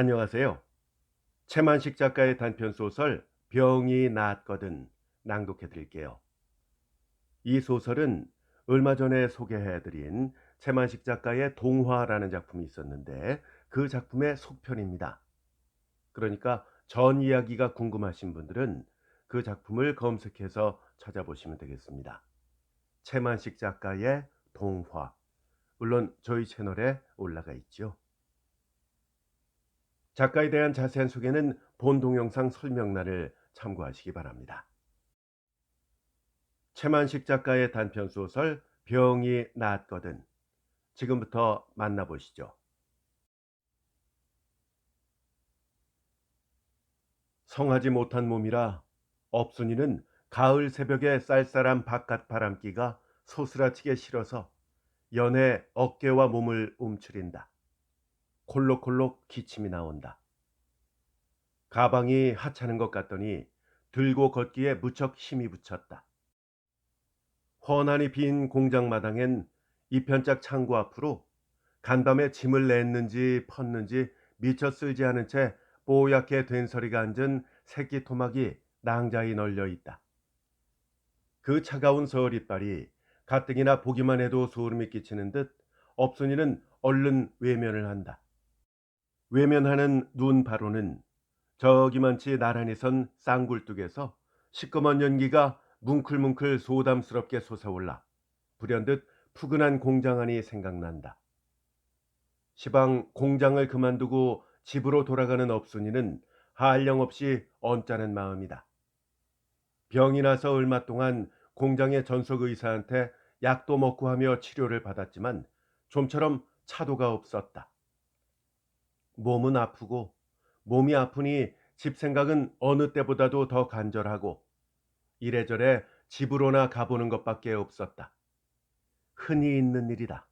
안녕하세요. 최만식 작가의 단편소설 병이 나았거든 낭독해 드릴게요. 이 소설은 얼마 전에 소개해 드린 최만식 작가의 동화라는 작품이 있었는데 그 작품의 속편입니다. 그러니까 전 이야기가 궁금하신 분들은 그 작품을 검색해서 찾아보시면 되겠습니다. 최만식 작가의 동화. 물론 저희 채널에 올라가 있죠. 작가에 대한 자세한 소개는 본 동영상 설명란을 참고하시기 바랍니다. 최만식 작가의 단편소설 병이 나았거든. 지금부터 만나보시죠. 성하지 못한 몸이라 업순이는 가을 새벽의 쌀쌀한 바깥 바람기가 소스라치게 싫어서 연애 어깨와 몸을 움츠린다. 콜록콜록 기침이 나온다. 가방이 하찮은 것 같더니 들고 걷기에 무척 힘이 붙였다. 훤하니 빈 공장 마당엔 이편짝 창고 앞으로 간밤에 짐을 냈는지 펐는지 미처 쓸지 않은 채 뽀얗게 된 서리가 앉은 새끼 토막이 낭자히 널려 있다. 그 차가운 서리빨이 가뜩이나 보기만 해도 소름이 끼치는 듯 업순이는 얼른 외면을 한다. 외면하는 눈 바로는 저기만치 나란히 선 쌍굴뚝에서 시꺼먼 연기가 뭉클뭉클 소담스럽게 솟아올라 불현듯 푸근한 공장 안이 생각난다. 시방 공장을 그만두고 집으로 돌아가는 업순이는 한량없이 언짢은 마음이다. 병이 나서 얼마 동안 공장의 전속 의사한테 약도 먹고 하며 치료를 받았지만 좀처럼 차도가 없었다. 몸은 아프고 몸이 아프니 집 생각은 어느 때보다도 더 간절하고 이래저래 집으로나 가보는 것밖에 없었다. 흔히 있는 일이다.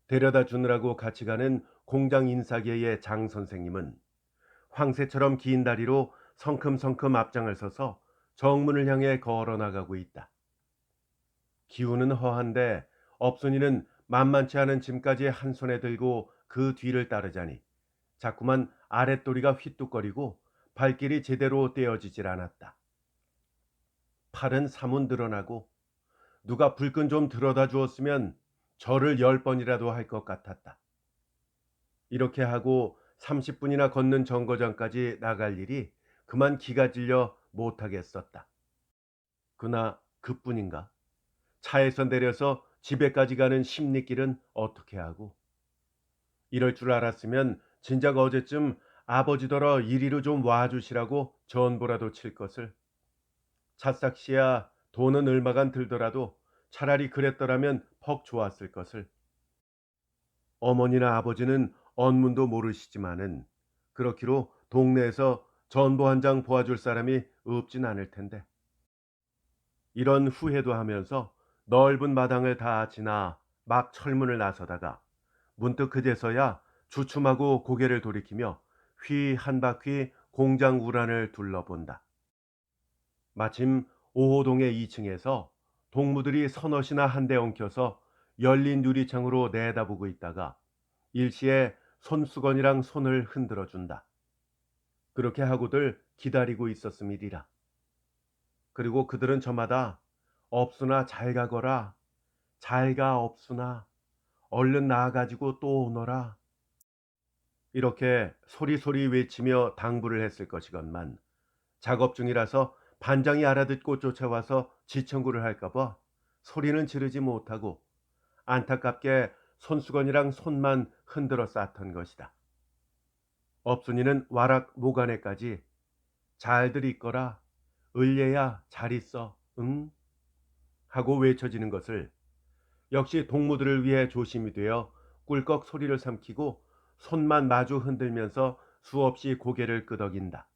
데려다 주느라고 같이 가는 공장 인사계의 장 선생님은 황새처럼 긴 다리로 성큼성큼 앞장을 서서 정문을 향해 걸어 나가고 있다. 기운은 허한데 업순이는 만만치 않은 짐까지 한 손에 들고 그 뒤를 따르자니 자꾸만 아랫도리가 휘뚝거리고 발길이 제대로 떼어지질 않았다. 팔은 사문 드러나고 누가 불끈 좀 들어다 주었으면 절을 10번이라도 할 것 같았다. 이렇게 하고 30분이나 걷는 정거장까지 나갈 일이 그만 기가 질려 못하겠었다. 그나 그뿐인가? 차에서 내려서 집에까지 가는 십리길은 어떻게 하고? 이럴 줄 알았으면 진작 어제쯤 아버지더러 이리로 좀 와주시라고 전보라도 칠 것을. 찻싹시야 돈은 얼마간 들더라도 차라리 그랬더라면 퍽 좋았을 것을. 어머니나 아버지는 언문도 모르시지만은 그렇기로 동네에서 전보 한 장 보아줄 사람이 없진 않을 텐데. 이런 후회도 하면서 넓은 마당을 다 지나 막 철문을 나서다가 문득 그제서야 주춤하고 고개를 돌이키며 휘 한 바퀴 공장 우란을 둘러본다. 마침 오호동의 2층에서 동무들이 서너시나 한데 엉켜서 열린 유리창으로 내다보고 있다가 일시에 손수건이랑 손을 흔들어 준다. 그렇게 하고들 기다리고 있었음이리라. 그리고 그들은 저마다 업수나 잘 가거라, 잘 가 업수나, 얼른 나아가지고 또 오너라. 이렇게 소리소리 외치며 당부를 했을 것이건만 작업 중이라서 반장이 알아듣고 쫓아와서 지청구를 할까봐 소리는 지르지 못하고 안타깝게 손수건이랑 손만 흔들어 쌓던 것이다. 업순이는 와락 모간에까지 잘들 있거라, 을예야 잘 있어, 응? 하고 외쳐지는 것을 역시 동무들을 위해 조심이 되어 꿀꺽 소리를 삼키고 손만 마주 흔들면서 수없이 고개를 끄덕인다.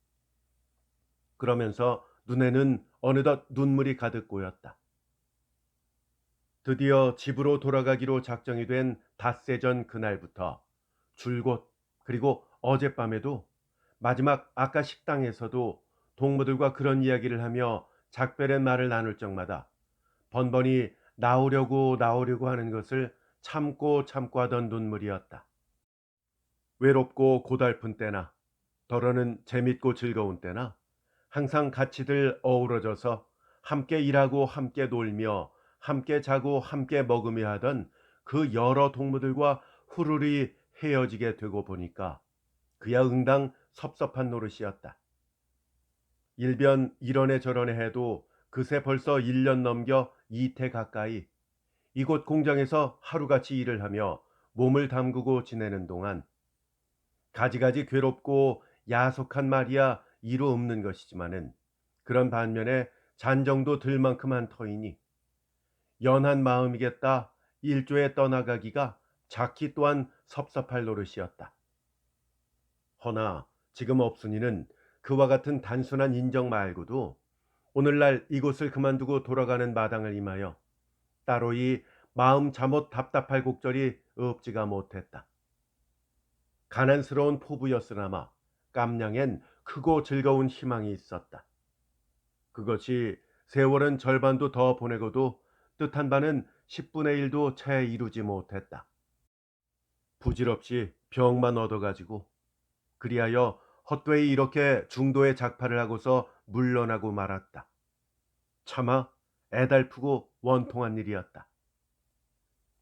그러면서 눈에는 어느덧 눈물이 가득 고였다. 드디어 집으로 돌아가기로 작정이 된 닷새 전 그날부터 줄곧 그리고 어젯밤에도 마지막 아까 식당에서도 동무들과 그런 이야기를 하며 작별의 말을 나눌 적마다 번번이 나오려고 하는 것을 참고 하던 눈물이었다. 외롭고 고달픈 때나 더러는 재밌고 즐거운 때나 항상 같이들 어우러져서 함께 일하고 함께 놀며 함께 자고 함께 먹으며 하던 그 여러 동무들과 후루리 헤어지게 되고 보니까 그야 응당 섭섭한 노릇이었다. 일변 이런해 저런해 해도 그새 벌써 1년 넘겨 이태 가까이 이곳 공장에서 하루같이 일을 하며 몸을 담그고 지내는 동안 가지가지 괴롭고 야속한 말이야 이루 없는 것이지만은 그런 반면에 잔정도 들 만큼 한 터이니 연한 마음이겠다 일조에 떠나가기가 작기 또한 섭섭할 노릇이었다. 허나 지금 없순이는 그와 같은 단순한 인정 말고도 오늘날 이곳을 그만두고 돌아가는 마당을 임하여 따로 이 마음 잠옷 답답할 곡절이 없지가 못했다. 가난스러운 포부였으나마 깜냥엔 크고 즐거운 희망이 있었다. 그것이 세월은 절반도 더 보내고도 뜻한 바는 10분의 1도 채 이루지 못했다. 부질없이 병만 얻어가지고 그리하여 헛되이 이렇게 중도의 작파를 하고서 물러나고 말았다. 차마 애달프고 원통한 일이었다.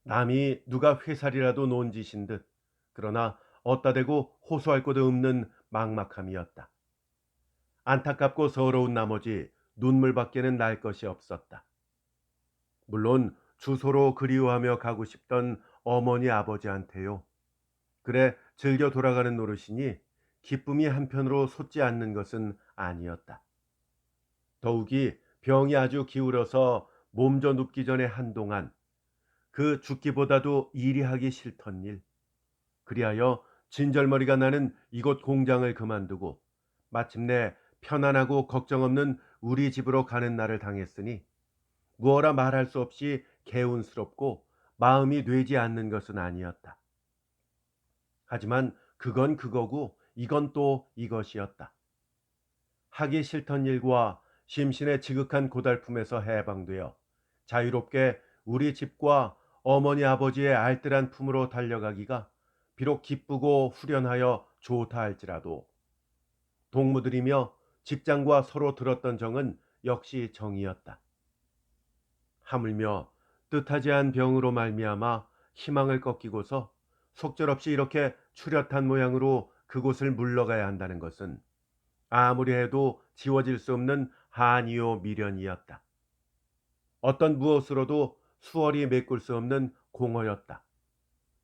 남이 누가 회살이라도 놓은 짓인 듯 그러나 어따 대고 호소할 것도 없는 막막함이었다. 안타깝고 서러운 나머지 눈물밖에는 날 것이 없었다. 물론 주소로 그리워하며 가고 싶던 어머니 아버지한테요. 그래 즐겨 돌아가는 노릇이니 기쁨이 한편으로 솟지 않는 것은 아니었다. 더욱이 병이 아주 기울어서 몸져 눕기 전에 한동안 그 죽기보다도 일이 하기 싫던 일, 그리하여 진절머리가 나는 이곳 공장을 그만두고 마침내 편안하고 걱정 없는 우리 집으로 가는 날을 당했으니 무어라 말할 수 없이 개운스럽고 마음이 되지 않는 것은 아니었다. 하지만 그건 그거고 이건 또 이것이었다. 하기 싫던 일과 심신의 지극한 고달픔에서 해방되어 자유롭게 우리 집과 어머니 아버지의 알뜰한 품으로 달려가기가 비록 기쁘고 후련하여 좋다 할지라도 동무들이며 직장과 서로 들었던 정은 역시 정이었다. 하물며 뜻하지 않은 병으로 말미암아 희망을 꺾이고서 속절없이 이렇게 추렷한 모양으로 그곳을 물러가야 한다는 것은 아무리 해도 지워질 수 없는 한이요 미련이었다. 어떤 무엇으로도 수월히 메꿀 수 없는 공허였다.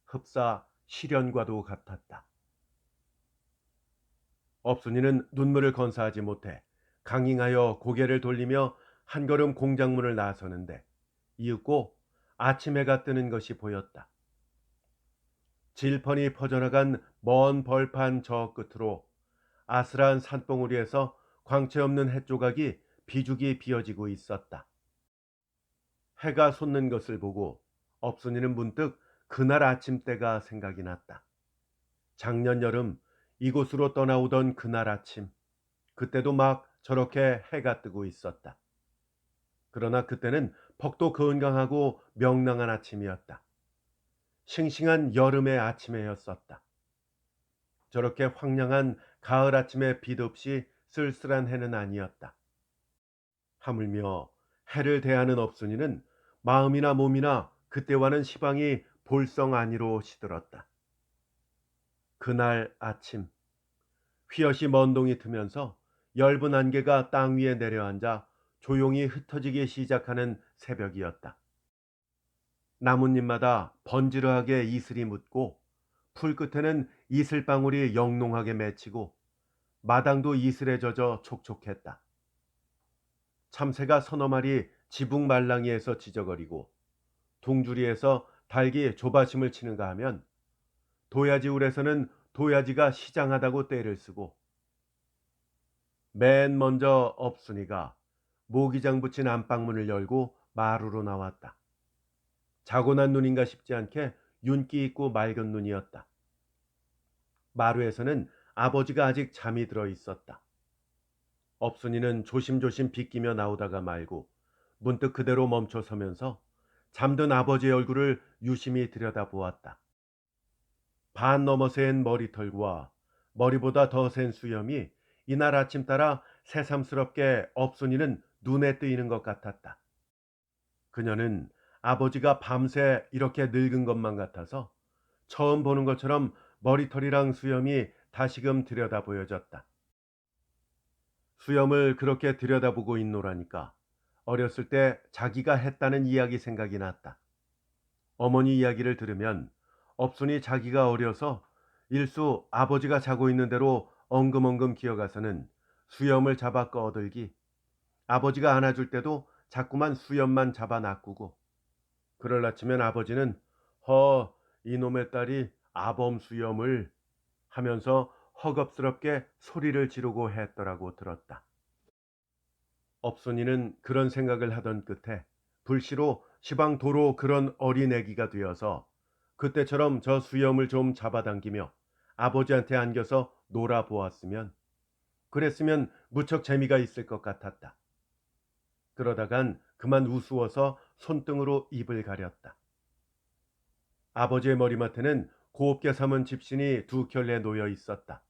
흡사 시련과도 같았다. 업순이는 눈물을 건사하지 못해 강ing하여 고개를 돌리며 한 걸음 공장문을 나서는데 이윽고 아침 해가 뜨는 것이 보였다. 질펀이 퍼져나간 먼 벌판 저 끝으로 아슬한 산봉우리에서 광채 없는 햇조각이 비죽이 비어지고 있었다. 해가 솟는 것을 보고 업순이는 문득 그날 아침 때가 생각이 났다. 작년 여름 이곳으로 떠나오던 그날 아침, 그때도 막 저렇게 해가 뜨고 있었다. 그러나 그때는 퍽도 건강하고 명랑한 아침이었다. 싱싱한 여름의 아침에였었다. 저렇게 황량한 가을 아침에 빛 없이 쓸쓸한 해는 아니었다. 하물며 해를 대하는 업순이는 마음이나 몸이나 그때와는 시방이 볼성 아니로 시들었다. 그날 아침 휘엇이 먼동이 트면서 엷은 안개가 땅 위에 내려앉아 조용히 흩어지기 시작하는 새벽이었다. 나뭇잎마다 번지르하게 이슬이 묻고 풀 끝에는 이슬방울이 영롱하게 맺히고 마당도 이슬에 젖어 촉촉했다. 참새가 서너 마리 지붕 말랑이에서 지저거리고 둥주리에서 닭이 조바심을 치는가 하면 도야지 울에서는 도야지가 시장하다고 떼를 쓰고 맨 먼저 업순이가 모기장 붙인 안방문을 열고 마루로 나왔다. 자고 난 눈인가 싶지 않게 윤기 있고 맑은 눈이었다. 마루에서는 아버지가 아직 잠이 들어 있었다. 업순이는 조심조심 비끼며 나오다가 말고 문득 그대로 멈춰 서면서 잠든 아버지의 얼굴을 유심히 들여다보았다. 반 넘어 센 머리털과 머리보다 더 센 수염이 이날 아침 따라 새삼스럽게 업순이는 눈에 띄는 것 같았다. 그녀는 아버지가 밤새 이렇게 늙은 것만 같아서 처음 보는 것처럼 머리털이랑 수염이 다시금 들여다 보여졌다. 수염을 그렇게 들여다보고 있노라니까 어렸을 때 자기가 했다는 이야기 생각이 났다. 어머니 이야기를 들으면 업순이 자기가 어려서 일수 아버지가 자고 있는 대로 엉금엉금 기어가서는 수염을 잡아 꺼들기, 아버지가 안아줄 때도 자꾸만 수염만 잡아 낚고, 그럴 아침엔 아버지는 허, 이놈의 딸이 아범 수염을 하면서 허겁스럽게 소리를 지르고 했더라고 들었다. 업순이는 그런 생각을 하던 끝에 불시로 시방 도로 그런 어린 애기가 되어서 그때처럼 저 수염을 좀 잡아당기며 아버지한테 안겨서 놀아보았으면, 그랬으면 무척 재미가 있을 것 같았다. 그러다간 그만 우스워서 손등으로 입을 가렸다. 아버지의 머리맡에는 곱게 삼은 집신이 두 켤레 놓여 있었다.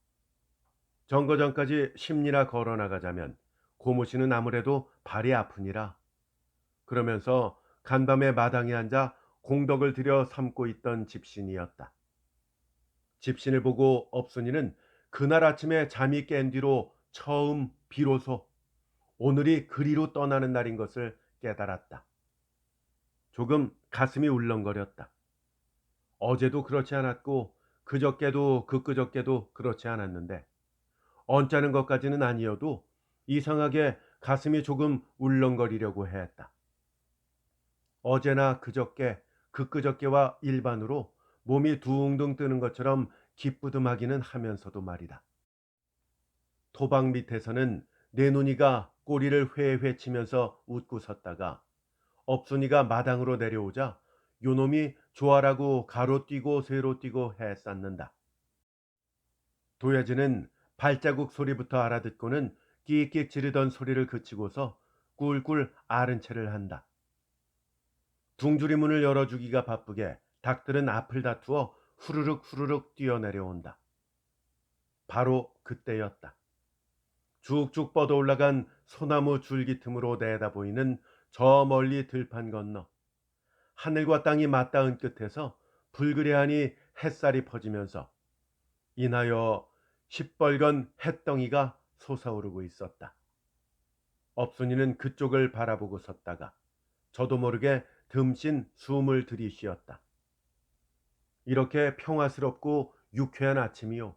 정거장까지 10리나 걸어 나가자면 고모씨는 아무래도 발이 아프니라. 그러면서 간밤에 마당에 앉아 공덕을 들여 삼고 있던 집신이었다. 집신을 보고 업순이는 그날 아침에 잠이 깬 뒤로 처음 비로소 오늘이 그리로 떠나는 날인 것을 깨달았다. 조금 가슴이 울렁거렸다. 어제도 그렇지 않았고 그저께도 그저께도 그렇지 않았는데 언짢은 것까지는 아니어도 이상하게 가슴이 조금 울렁거리려고 했다. 어제나 그저께 그저께와 일반으로 몸이 둥둥 뜨는 것처럼 기쁘듬하기는 하면서도 말이다. 토방 밑에서는 내눈이가 꼬리를 회회 치면서 웃고 섰다가 업순이가 마당으로 내려오자 요놈이 조아라고 가로 뛰고 세로 뛰고 해쌌는다. 도야지는 발자국 소리부터 알아듣고는 끽끽 지르던 소리를 그치고서 꿀꿀 앓은 채를 한다. 둥주리 문을 열어주기가 바쁘게 닭들은 앞을 다투어 후루룩 후루룩 뛰어내려온다. 바로 그때였다. 쭉쭉 뻗어 올라간 소나무 줄기 틈으로 내다 보이는 저 멀리 들판 건너 하늘과 땅이 맞닿은 끝에서 불그레하니 햇살이 퍼지면서 인하여 시뻘건 햇덩이가 솟아오르고 있었다. 업순이는 그쪽을 바라보고 섰다가 저도 모르게 듬신 숨을 들이쉬었다. 이렇게 평화스럽고 유쾌한 아침이요,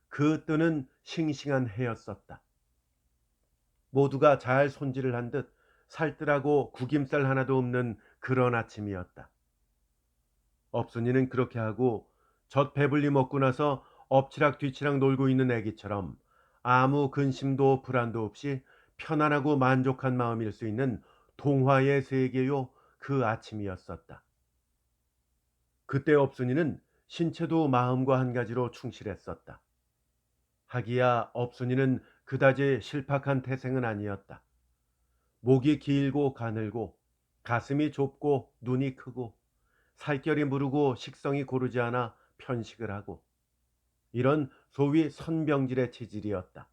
그 뜨는 싱싱한 해였었다. 모두가 잘 손질을 한 듯 살뜰하고 구김살 하나도 없는 그런 아침이었다. 업순이는 그렇게 하고 젖 배불리 먹고 나서 엎치락 뒤치락 놀고 있는 애기처럼 아무 근심도 불안도 없이 편안하고 만족한 마음일 수 있는 동화의 세계요, 그 아침이었었다. 그때 업순이는 신체도 마음과 한 가지로 충실했었다. 하기야 업순이는 그다지 실팍한 태생은 아니었다. 목이 길고 가늘고 가슴이 좁고 눈이 크고 살결이 무르고 식성이 고르지 않아 편식을 하고, 이런 소위 선병질의 체질이었다.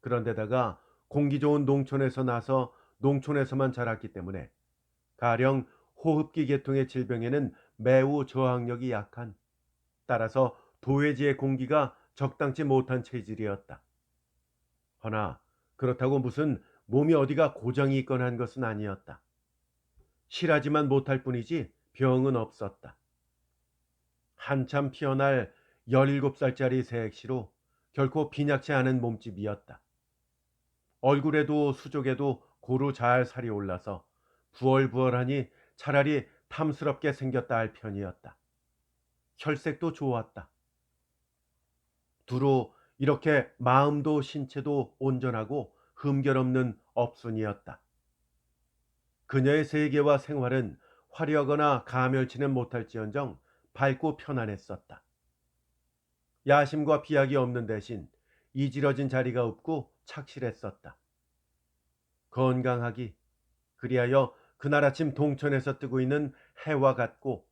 그런데다가 공기 좋은 농촌에서 나서 농촌에서만 자랐기 때문에 가령 호흡기 계통의 질병에는 매우 저항력이 약한, 따라서 도회지의 공기가 적당치 못한 체질이었다. 허나 그렇다고 무슨 몸이 어디가 고장이 있거나 한 것은 아니었다. 실하지만 못할 뿐이지 병은 없었다. 한참 피어날 17살짜리 새액시로 결코 빈약치 않은 몸집이었다. 얼굴에도 수족에도 고루 잘 살이 올라서 부얼부얼하니 차라리 탐스럽게 생겼다 할 편이었다. 혈색도 좋았다. 두루 이렇게 마음도 신체도 온전하고 흠결 없는 업순이었다. 그녀의 세계와 생활은 화려하거나 가멸치는 못할지언정 밝고 편안했었다. 야심과 비약이 없는 대신 이지러진 자리가 없고 착실했었다. 건강하기, 그리하여 그날 아침 동천에서 뜨고 있는 해와 같고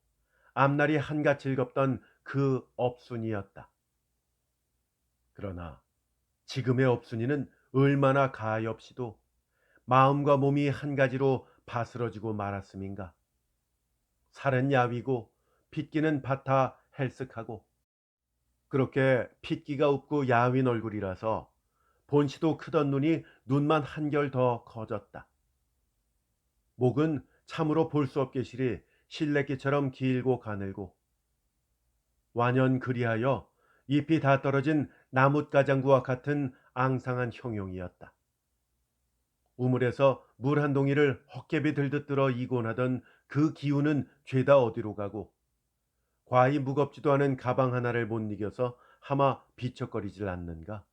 앞날이 한갓 즐겁던 그 업순이었다. 그러나 지금의 업순이는 얼마나 가엾이도 마음과 몸이 한 가지로 바스러지고 말았음인가. 살은 야위고 핏기는 바타 헬쓱하고, 그렇게 핏기가 없고 야윈 얼굴이라서 본시도 크던 눈이 눈만 한결 더 커졌다. 목은 참으로 볼 수 없게 시리 실내끼처럼 길고 가늘고, 완연 그리하여 잎이 다 떨어진 나뭇가장구와 같은 앙상한 형용이었다. 우물에서 물 한 동이를 헛개비 들듯 들어 이곤하던 그 기운은 죄다 어디로 가고, 과히 무겁지도 않은 가방 하나를 못 이겨서 하마 비척거리질 않는가.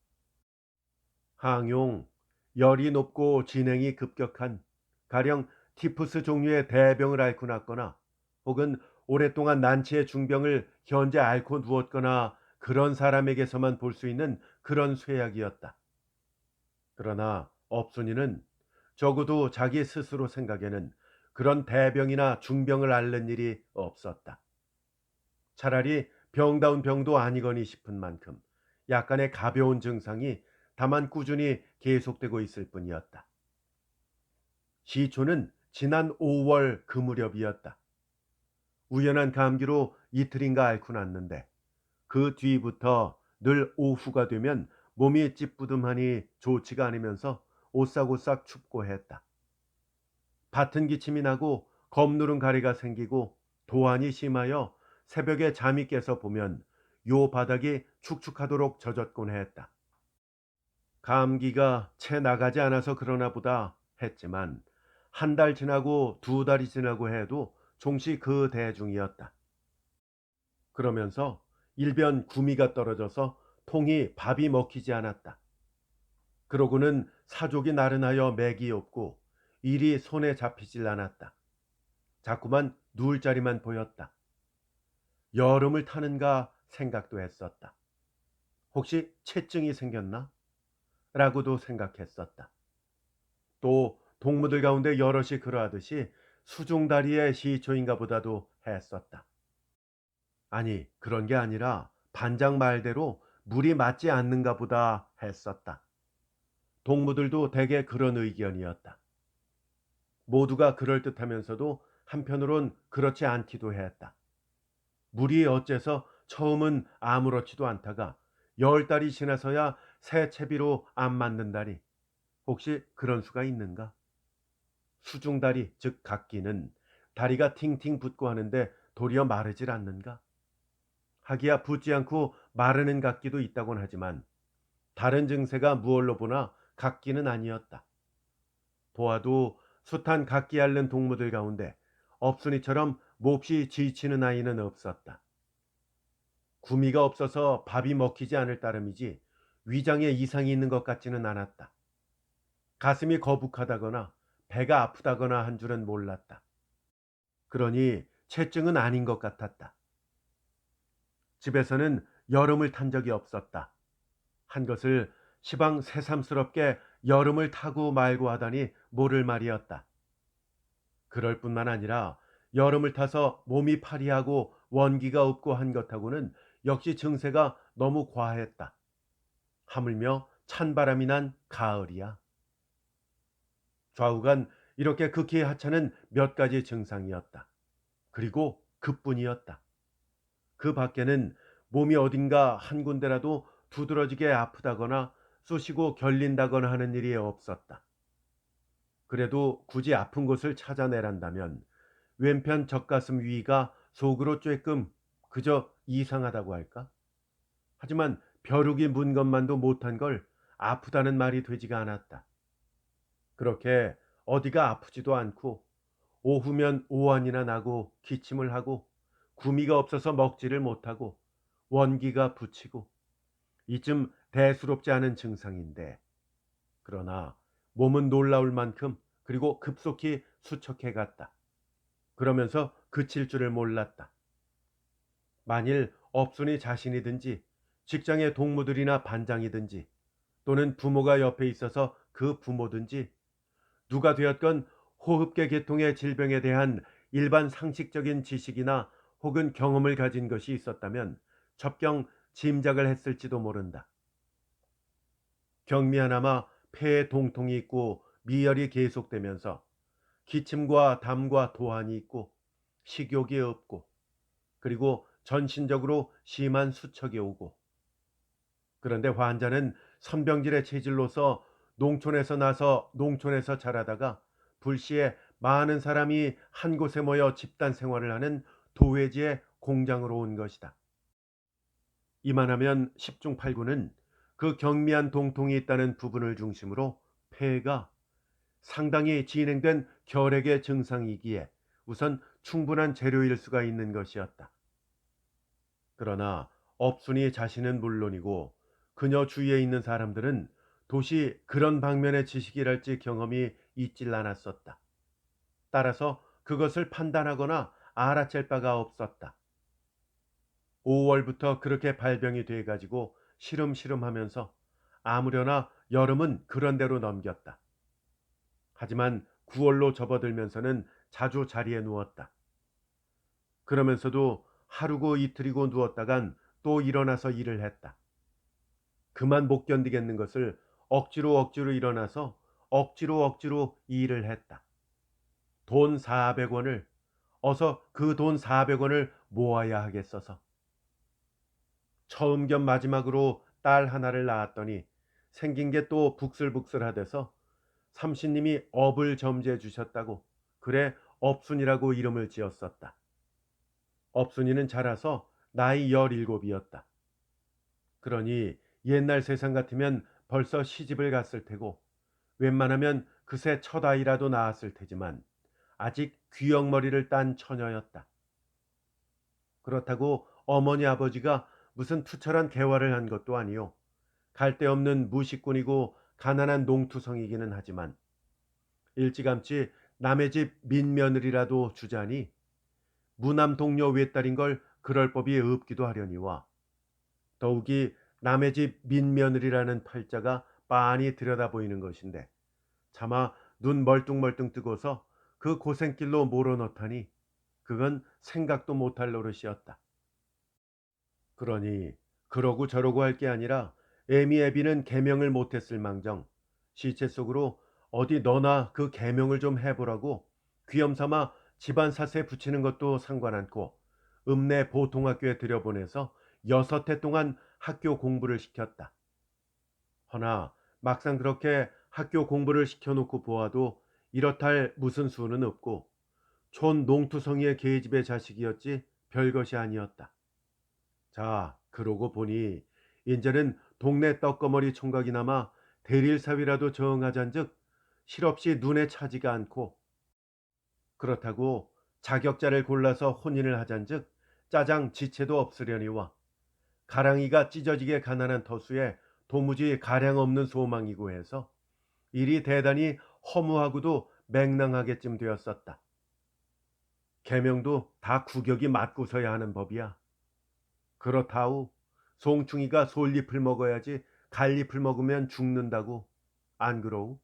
항용, 열이 높고 진행이 급격한 가령 티푸스 종류의 대병을 앓고 났거나, 혹은 오랫동안 난치의 중병을 현재 앓고 누웠거나 그런 사람에게서만 볼 수 있는 그런 쇠약이었다. 그러나 업순이는 적어도 자기 스스로 생각에는 그런 대병이나 중병을 앓는 일이 없었다. 차라리 병다운 병도 아니거니 싶은 만큼 약간의 가벼운 증상이 다만 꾸준히 계속되고 있을 뿐이었다. 시초는 지난 5월 그 무렵이었다. 우연한 감기로 이틀인가 앓고 났는데, 그 뒤부터 늘 오후가 되면 몸이 찌뿌둥하니 좋지가 않으면서 오싹오싹 춥고 했다. 밭은 기침이 나고 검누른 가래가 생기고 도안이 심하여 새벽에 잠이 깨서 보면 요 바닥이 축축하도록 젖었곤 했다. 감기가 채 나가지 않아서 그러나 보다 했지만, 한 달 지나고 두 달이 지나고 해도 종시 그 대중이었다. 그러면서 일변 구미가 떨어져서 통이 밥이 먹히지 않았다. 그러고는 사족이 나른하여 맥이 없고 일이 손에 잡히질 않았다. 자꾸만 누울 자리만 보였다. 여름을 타는가 생각도 했었다. 혹시 체증이 생겼나? 라고도 생각했었다. 또 동무들 가운데 여럿이 그러하듯이 수중다리의 시초인가 보다도 했었다. 아니, 그런 게 아니라 반장 말대로 물이 맞지 않는가 보다 했었다. 동무들도 대개 그런 의견이었다. 모두가 그럴듯하면서도 한편으론 그렇지 않기도 했다. 물이 어째서 처음은 아무렇지도 않다가 10달이 지나서야 새 채비로 안 맞는다니, 혹시 그런 수가 있는가? 수중다리, 즉 각기는 다리가 팅팅 붓고 하는데 도리어 마르질 않는가? 하기야 붓지 않고 마르는 각기도 있다곤 하지만 다른 증세가 무얼로 보나 각기는 아니었다. 보아도 숱한 각기 앓는 동무들 가운데 업순이처럼 몹시 지치는 아이는 없었다. 구미가 없어서 밥이 먹히지 않을 따름이지 위장에 이상이 있는 것 같지는 않았다. 가슴이 거북하다거나 배가 아프다거나 한 줄은 몰랐다. 그러니 체증은 아닌 것 같았다. 집에서는 여름을 탄 적이 없었다. 한 것을 시방 새삼스럽게 여름을 타고 말고 하다니 모를 말이었다. 그럴 뿐만 아니라 여름을 타서 몸이 파리하고 원기가 없고 한 것하고는 역시 증세가 너무 과했다. 하물며 찬바람이 난 가을이야. 좌우간 이렇게 극히 하찮은 몇 가지 증상이었다. 그리고 그뿐이었다. 그 밖에는 몸이 어딘가 한 군데라도 두드러지게 아프다거나 쑤시고 결린다거나 하는 일이 없었다. 그래도 굳이 아픈 곳을 찾아내란다면 왼편 젖가슴 위가 속으로 쬐끔 그저 이상하다고 할까? 하지만 벼룩이 문 것만도 못한 걸 아프다는 말이 되지가 않았다. 그렇게 어디가 아프지도 않고 오후면 오한이나 나고 기침을 하고 구미가 없어서 먹지를 못하고 원기가 붙이고, 이쯤 대수롭지 않은 증상인데, 그러나 몸은 놀라울 만큼 그리고 급속히 수척해 갔다. 그러면서 그칠 줄을 몰랐다. 만일 업순이 자신이든지 직장의 동무들이나 반장이든지 또는 부모가 옆에 있어서 그 부모든지 누가 되었건 호흡계 계통의 질병에 대한 일반 상식적인 지식이나 혹은 경험을 가진 것이 있었다면 첩경 짐작을 했을지도 모른다. 경미하나마 폐에 동통이 있고 미열이 계속되면서 기침과 담과 도한이 있고 식욕이 없고 그리고 전신적으로 심한 수척이 오고 그런데 환자는 선병질의 체질로서 농촌에서 나서 농촌에서 자라다가 불시에 많은 사람이 한 곳에 모여 집단 생활을 하는 도회지의 공장으로 온 것이다. 이만하면 십중팔구는 그 경미한 동통이 있다는 부분을 중심으로 폐가 상당히 진행된 결핵의 증상이기에 우선 충분한 재료일 수가 있는 것이었다. 그러나 업순이 자신은 물론이고 그녀 주위에 있는 사람들은 도시 그런 방면의 지식이랄지 경험이 있질 않았었다. 따라서 그것을 판단하거나 알아챌 바가 없었다. 5월부터 그렇게 발병이 돼가지고 시름시름하면서 아무려나 여름은 그런대로 넘겼다. 하지만 9월로 접어들면서는 자주 자리에 누웠다. 그러면서도 하루고 이틀이고 누웠다간 또 일어나서 일을 했다. 그만 못 견디겠는 것을 억지로 일어나서 억지로 일을 했다. 돈 400원을 어서 그 돈 400원을 모아야 하겠어서. 처음 겸 마지막으로 딸 하나를 낳았더니 생긴 게 또 북슬북슬하대서 삼신님이 업을 점지해 주셨다고 그래 업순이라고 이름을 지었었다. 업순이는 자라서 나이 17이었다. 그러니 옛날 세상 같으면 벌써 시집을 갔을 테고 웬만하면 그새 첫 아이라도 낳았을 테지만 아직 귀역머리를 딴 처녀였다. 그렇다고 어머니 아버지가 무슨 투철한 개화를 한 것도 아니요. 갈데없는 무식꾼이고 가난한 농투성이기는 하지만 일찌감치 남의 집 민며느리라도 주자니 무남 동료 외딸인 걸 그럴 법이 없기도 하려니와 더욱이 남의 집 민며느리라는 팔자가 빤히 들여다 보이는 것인데 차마 눈 멀뚱멀뚱 뜨고서 그 고생길로 몰아넣다니 그건 생각도 못할 노릇이었다. 그러니 그러고 저러고 할 게 아니라 애미애비는 계명을 못했을 망정 시체 속으로 어디 너나 그 계명을 좀 해보라고 귀염삼아 집안 사세에 붙이는 것도 상관않고 읍내 보통학교에 들여보내서 6해 동안 학교 공부를 시켰다. 허나 막상 그렇게 학교 공부를 시켜놓고 보아도 이렇다 할 무슨 수는 없고 촌 농투성이의 계집의 자식이었지 별것이 아니었다. 자, 그러고 보니 이제는 동네 떡거머리 총각이나마 대릴사위라도 정하잔즉 실없이 눈에 차지가 않고 그렇다고 자격자를 골라서 혼인을 하잔즉 짜장 지체도 없으려니와 가랑이가 찢어지게 가난한 터수에 도무지 가량 없는 소망이고 해서 일이 대단히 허무하고도 맹랑하게쯤 되었었다. 계명도 다 구격이 맞고서야 하는 법이야. 그렇다우 송충이가 솔잎을 먹어야지 갈잎을 먹으면 죽는다고 안 그러우?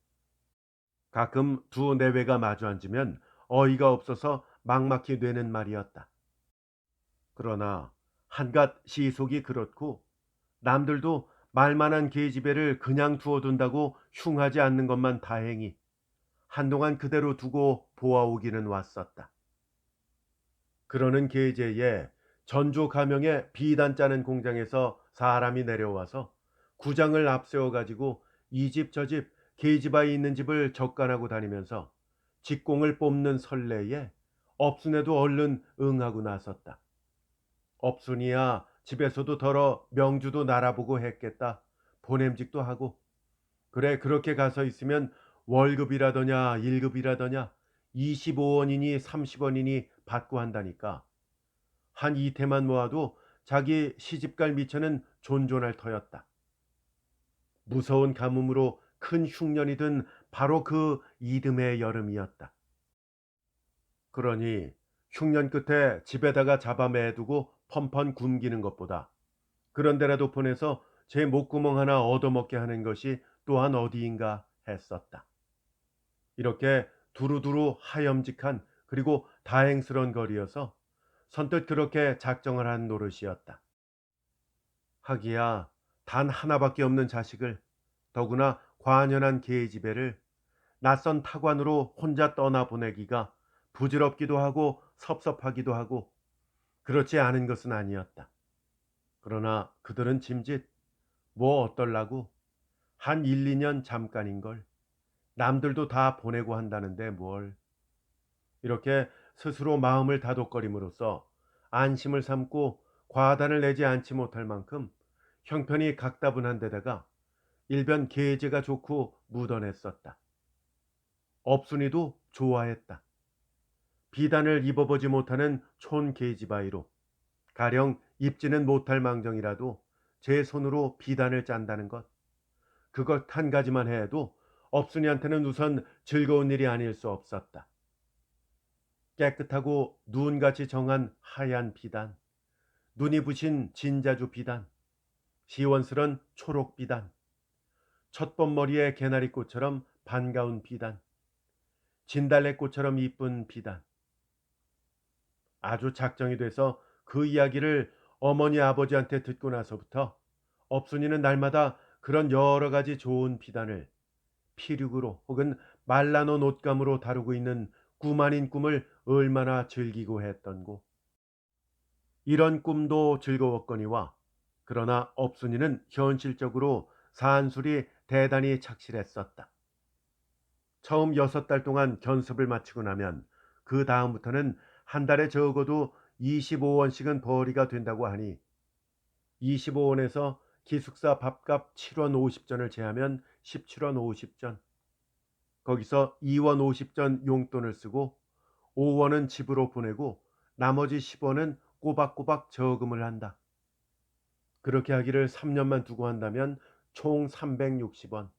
가끔 두 내외가 마주 앉으면 어이가 없어서 막막히 되는 말이었다. 그러나 한갓 시속이 그렇고 남들도 말만한 계집애를 그냥 두어둔다고 흉하지 않는 것만 다행히 한동안 그대로 두고 보아오기는 왔었다. 그러는 계제에 전주 가명의 비단 짜는 공장에서 사람이 내려와서 구장을 앞세워 가지고 이 집 저 집 계집아이 있는 집을 적간하고 다니면서 직공을 뽑는 설레에 업순에도 얼른 응하고 나섰다. 업순이야 집에서도 덜어 명주도 날아보고 했겠다. 보냄직도 하고 그래 그렇게 가서 있으면 월급이라더냐 1급이라더냐 25원이니 30원이니 받고 한다니까. 한 이태만 모아도 자기 시집갈 미처는 존존할 터였다. 무서운 가뭄으로 큰 흉년이 든 바로 그 이듬해 여름이었다. 그러니 흉년 끝에 집에다가 잡아매두고 펀펀 굶기는 것보다 그런 데라도 보내서 제 목구멍 하나 얻어먹게 하는 것이 또한 어디인가 했었다. 이렇게 두루두루 하염직한 그리고 다행스런 거리여서 선뜻 그렇게 작정을 한 노릇이었다. 하기야 단 하나밖에 없는 자식을, 더구나 관연한 계집애를 낯선 타관으로 혼자 떠나보내기가 부질없기도 하고 섭섭하기도 하고 그렇지 않은 것은 아니었다. 그러나 그들은 짐짓 뭐 어떨라고, 한 1, 2년 잠깐인걸. 남들도 다 보내고 한다는데 뭘. 이렇게 스스로 마음을 다독거림으로써 안심을 삼고 과단을 내지 않지 못할 만큼 형편이 각다분한 데다가 일변 계제가 좋고 무던했었다. 업순이도 좋아했다. 비단을 입어보지 못하는 촌계집아이로 가령 입지는 못할 망정이라도 제 손으로 비단을 짠다는 것, 그것 한 가지만 해도 업순이한테는 우선 즐거운 일이 아닐 수 없었다. 깨끗하고 눈같이 정한 하얀 비단, 눈이 부신 진자주 비단, 시원스런 초록 비단, 첫번머리의 개나리꽃처럼 반가운 비단, 진달래꽃처럼 이쁜 비단. 아주 작정이 돼서 그 이야기를 어머니 아버지한테 듣고 나서부터 업순이는 날마다 그런 여러 가지 좋은 비단을 피륙으로 혹은 말라놓은 옷감으로 다루고 있는 꿈 아닌 꿈을 얼마나 즐기고 했던고. 이런 꿈도 즐거웠거니와 그러나 업순이는 현실적으로 산술이 대단히 착실했었다. 처음 6달 동안 견습을 마치고 나면 그 다음부터는 한 달에 적어도 25원씩은 벌이가 된다고 하니 25원에서 기숙사 밥값 7원 50전을 제하면 17원 50전, 거기서 2원 50전 용돈을 쓰고 5원은 집으로 보내고 나머지 10원은 꼬박꼬박 저금을 한다. 그렇게 하기를 3년만 두고 한다면 총 360원.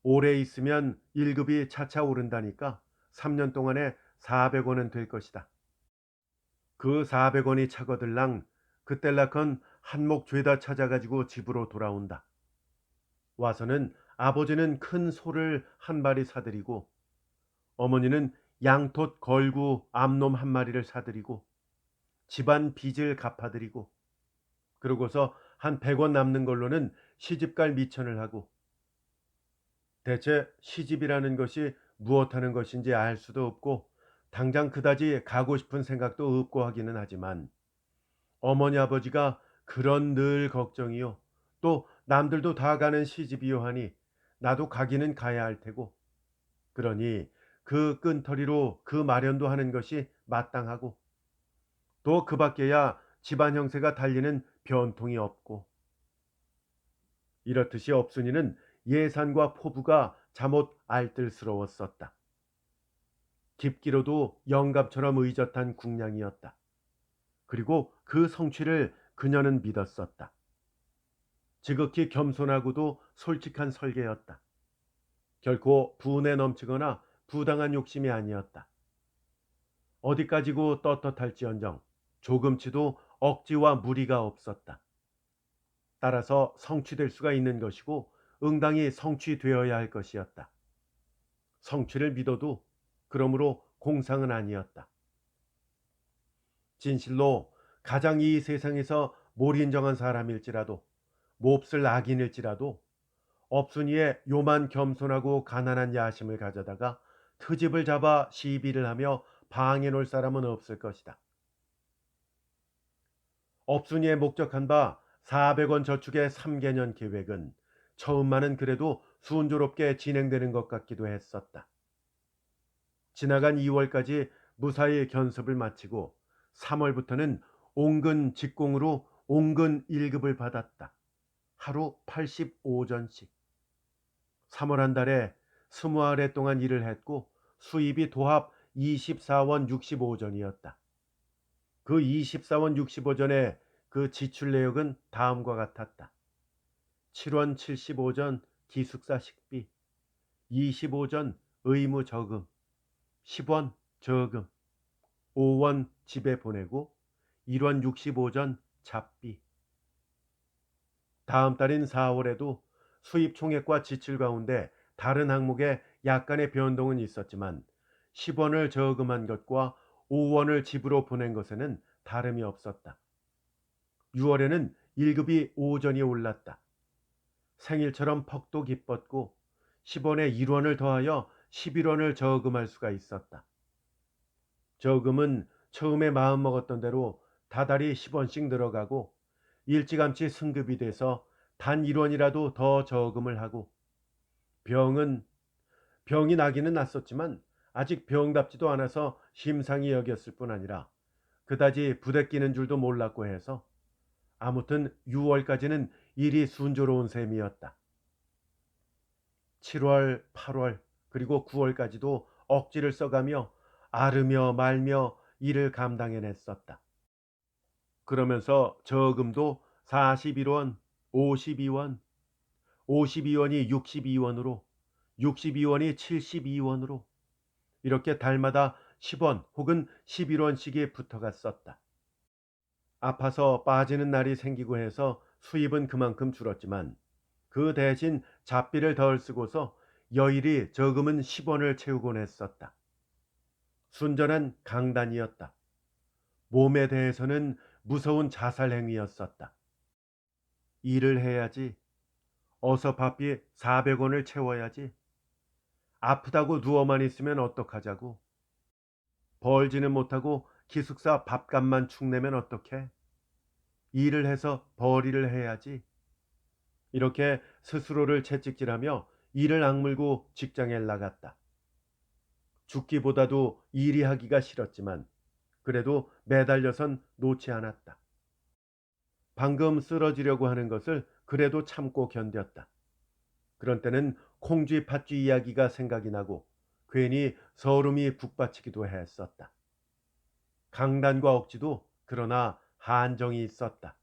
오래 있으면 1급이 차차 오른다니까 3년 동안에 400원은 될 것이다. 그 400원이 차거들랑 그때라컨 한몫 죄다 찾아가지고 집으로 돌아온다. 와서는 아버지는 큰 소를 한 마리 사들이고 어머니는 양톳 걸구 암놈 한 마리를 사들이고 집안 빚을 갚아드리고 그러고서 한 100원 남는 걸로는 시집갈 미천을 하고, 대체 시집이라는 것이 무엇하는 것인지 알 수도 없고 당장 그다지 가고 싶은 생각도 없고 하기는 하지만 어머니 아버지가 그런 늘 걱정이요, 또 남들도 다 가는 시집이요 하니 나도 가기는 가야 할 테고, 그러니 그 끈터리로 그 마련도 하는 것이 마땅하고 또 그 밖에야 집안 형세가 달리는 변통이 없고. 이렇듯이 업순이는 예산과 포부가 잠옷 알뜰스러웠었다. 깊기로도 영갑처럼 의젓한 궁냥이었다. 그리고 그 성취를 그녀는 믿었었다. 지극히 겸손하고도 솔직한 설계였다. 결코 분에 넘치거나 부당한 욕심이 아니었다. 어디까지고 떳떳할지언정 조금치도 억지와 무리가 없었다. 따라서 성취될 수가 있는 것이고 응당히 성취되어야 할 것이었다. 성취를 믿어도 그러므로 공상은 아니었다. 진실로 가장 이 세상에서 몰인정한 사람일지라도 몹쓸 악인일지라도 업순이의 요만 겸손하고 가난한 야심을 가져다가 트집을 잡아 시비를 하며 방해 놓을 사람은 없을 것이다. 업순이의 목적한 바 400원 저축의 3개년 계획은 처음만은 그래도 순조롭게 진행되는 것 같기도 했었다. 지나간 2월까지 무사히 견습을 마치고 3월부터는 온근 직공으로 온근 1급을 받았다. 하루 85전씩. 3월 한 달에 20알에 동안 일을 했고 수입이 도합 24원 65전이었다. 그 24원 65전의 그 지출 내역은 다음과 같았다. 7원 75전 기숙사 식비, 25전 의무 저금, 10원 저금, 5원 집에 보내고 1원 65전 잡비. 다음 달인 4월에도 수입 총액과 지출 가운데 다른 항목에 약간의 변동은 있었지만 10원을 저금한 것과 5원을 집으로 보낸 것에는 다름이 없었다. 6월에는 1급이 오전이 올랐다. 생일처럼 퍽도 기뻤고 10원에 1원을 더하여 11원을 저금할 수가 있었다. 저금은 처음에 마음먹었던 대로 다달이 10원씩 늘어가고 일찌감치 승급이 돼서 단 1원이라도 더 저금을 하고 병은 병이 나기는 났었지만 아직 병답지도 않아서 심상히 여겼을 뿐 아니라 그다지 부대끼는 줄도 몰랐고 해서 아무튼 6월까지는 일이 순조로운 셈이었다. 7월, 8월, 그리고 9월까지도 억지를 써가며 앓으며 말며 일을 감당해냈었다. 그러면서 저금도 41원, 52원, 52원이 62원으로, 62원이 72원으로 이렇게 달마다 10원 혹은 11원씩이 붙어갔었다. 아파서 빠지는 날이 생기고 해서 수입은 그만큼 줄었지만 그 대신 잡비를 덜 쓰고서 여일이 저금은 10원을 채우곤 했었다. 순전한 강단이었다. 몸에 대해서는 무서운 자살 행위였었다. 일을 해야지. 어서 밥비 400원을 채워야지. 아프다고 누워만 있으면 어떡하자고. 벌지는 못하고 기숙사 밥값만 축내면 어떡해. 일을 해서 벌이를 해야지. 이렇게 스스로를 채찍질하며 이를 악물고 직장에 나갔다. 죽기보다도 일이 하기가 싫었지만 그래도 매달려선 놓지 않았다. 방금 쓰러지려고 하는 것을 그래도 참고 견뎠다. 그런 때는 콩쥐 팥쥐 이야기가 생각이 나고 괜히 서름이 북받치기도 했었다. 강단과 억지도 그러나 한정이 있었다.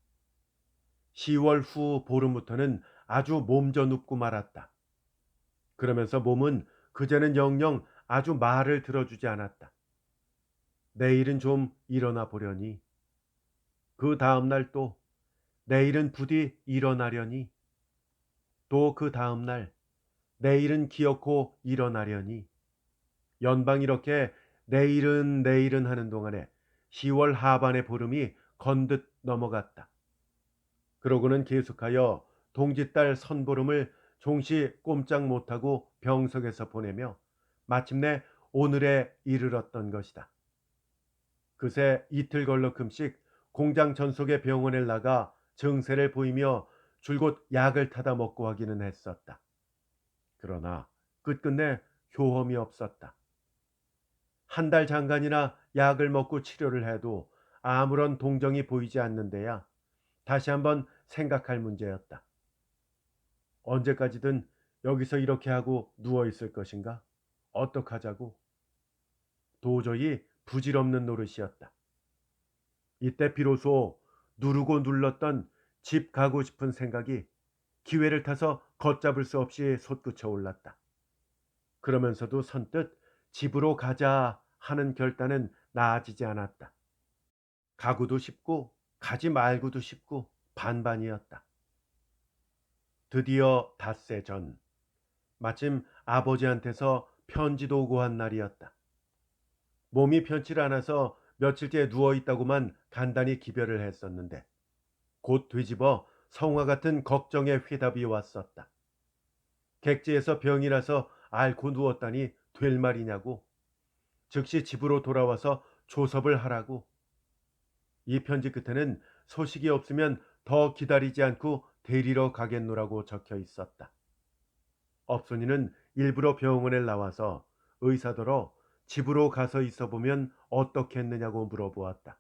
10월 후 보름부터는 아주 몸져 눕고 말았다. 그러면서 몸은 그제는 영영 아주 말을 들어주지 않았다. 내일은 좀 일어나 보려니, 그 다음날 또 내일은 부디 일어나려니, 또 그 다음날 내일은 기어코 일어나려니, 연방 이렇게 내일은 하는 동안에 10월 하반의 보름이 건듯 넘어갔다. 그러고는 계속하여 동짓달 선보름을 종시 꼼짝 못하고 병석에서 보내며 마침내 오늘에 이르렀던 것이다. 그새 이틀 걸러금씩 공장 전속의 병원에 나가 증세를 보이며 줄곧 약을 타다 먹고 하기는 했었다. 그러나 끝끝내 효험이 없었다. 한 달 잠깐이나 약을 먹고 치료를 해도 아무런 동정이 보이지 않는데야 다시 한번 생각할 문제였다. 언제까지든 여기서 이렇게 하고 누워 있을 것인가? 어떡하자고? 도저히 부질없는 노릇이었다. 이때 비로소 누르고 눌렀던 집 가고 싶은 생각이 기회를 타서 걷잡을 수 없이 솟구쳐 올랐다. 그러면서도 선뜻 집으로 가자 하는 결단은 나아지지 않았다. 가고도 싶고 가지 말고도 싶고 반반이었다. 드디어 닷새 전 마침 아버지한테서 편지도 오고 한 날이었다. 몸이 편치 않아서 며칠째 누워있다고만 간단히 기별을 했었는데 곧 뒤집어 성화 같은 걱정의 회답이 왔었다. 객지에서 병이라서 앓고 누웠다니 될 말이냐고, 즉시 집으로 돌아와서 조섭을 하라고. 이 편지 끝에는 소식이 없으면 더 기다리지 않고 데리러 가겠노라고 적혀 있었다. 업순이는 일부러 병원에 나와서 의사더러 집으로 가서 있어 보면 어떻겠느냐고 물어보았다.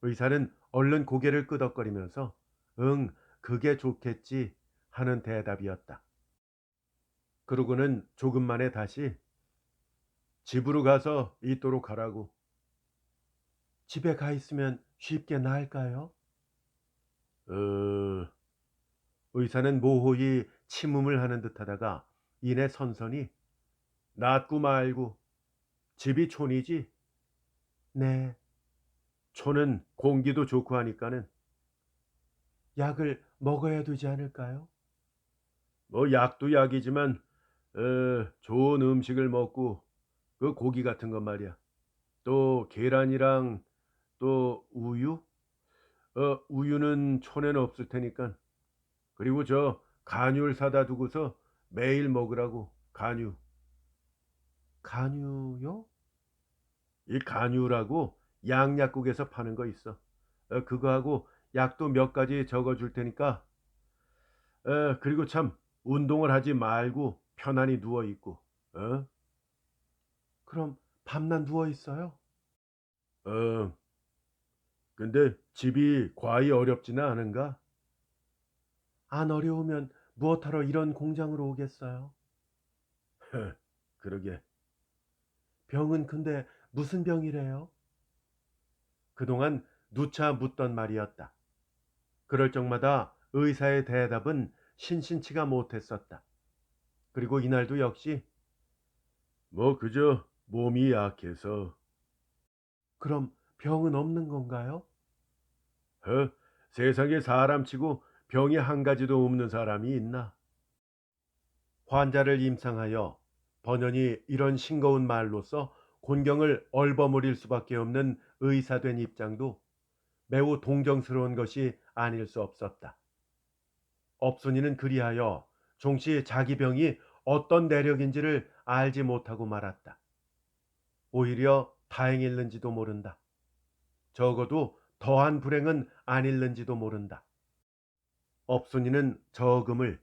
의사는 얼른 고개를 끄덕거리면서 응, 그게 좋겠지 하는 대답이었다. 그러고는 조금 만에 다시 집으로 가서 있도록 하라고. 집에 가 있으면 쉽게 나을까요? 어... 의사는 모호히 침음을 하는 듯하다가 이내 선선히 낫고 말고 집이 촌이지? 네. 촌은 공기도 좋고 하니까는. 약을 먹어야 되지 않을까요? 뭐 약도 약이지만 좋은 음식을 먹고 그 고기 같은 것 말이야. 또 계란이랑 또 우유? 우유는 촌엔 없을 테니까. 그리고 저 간յու를 사다 두고서 매일 먹으라고. 간유. 간유요? 이 간유라고 양약국에서 파는 거 있어. 그거하고 약도 몇 가지 적어줄 테니까. 그리고 참 운동을 하지 말고 편안히 누워 있고. 어? 그럼 밤낮 누워 있어요? 어, 근데 집이 과히 어렵지는 않은가? 안 어려우면 무엇하러 이런 공장으로 오겠어요? 그러게. 병은 근데 무슨 병이래요? 그동안 누차 묻던 말이었다. 그럴 적마다 의사의 대답은 신신치가 못했었다. 그리고 이날도 역시 뭐 그저 몸이 약해서. 그럼 병은 없는 건가요? 어, 세상에 사람치고 병이 한 가지도 없는 사람이 있나? 환자를 임상하여 번연히 이런 싱거운 말로써 곤경을 얼버무릴 수밖에 없는 의사된 입장도 매우 동정스러운 것이 아닐 수 없었다. 업순이는 그리하여 종시 자기 병이 어떤 내력인지를 알지 못하고 말았다. 오히려 다행일는지도 모른다. 적어도 더한 불행은 아닐는지도 모른다. 업순이는 저금을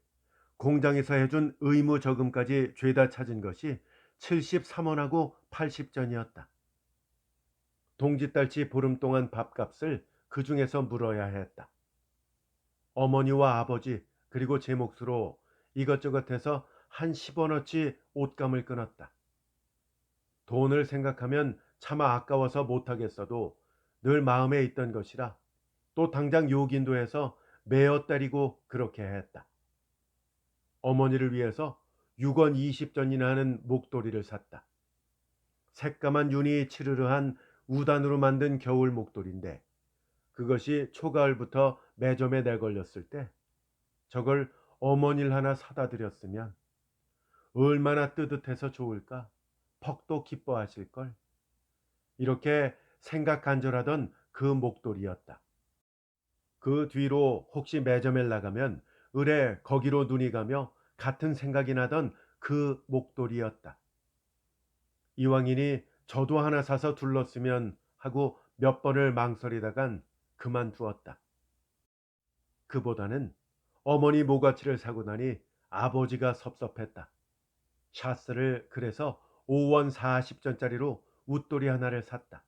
공장에서 해준 의무 저금까지 죄다 찾은 것이 73원하고 80전이었다. 동짓달치 보름 동안 밥값을 그 중에서 물어야 했다. 어머니와 아버지 그리고 제 몫으로 이것저것 해서 한 10원어치 옷감을 끊었다. 돈을 생각하면 차마 아까워서 못하겠어도 늘 마음에 있던 것이라 또 당장 요긴도해서 매어 때리고 그렇게 했다. 어머니를 위해서 6원 20전이나 하는 목도리를 샀다. 새까만 윤이 치르르한 우단으로 만든 겨울 목도리인데 그것이 초가을부터 매점에 내걸렸을 때 저걸 어머니를 하나 사다 드렸으면 얼마나 뜨뜻해서 좋을까? 퍽도 기뻐하실걸. 이렇게 생각 간절하던 그 목도리였다. 그 뒤로 혹시 매점에 나가면 을에 거기로 눈이 가며 같은 생각이 나던 그 목도리였다. 이왕이니 저도 하나 사서 둘렀으면 하고 몇 번을 망설이다간 그만두었다. 그보다는 어머니 모가치를 사고 나니 아버지가 섭섭했다. 샤스를 그래서 5원 40전짜리로 웃돌이 하나를 샀다.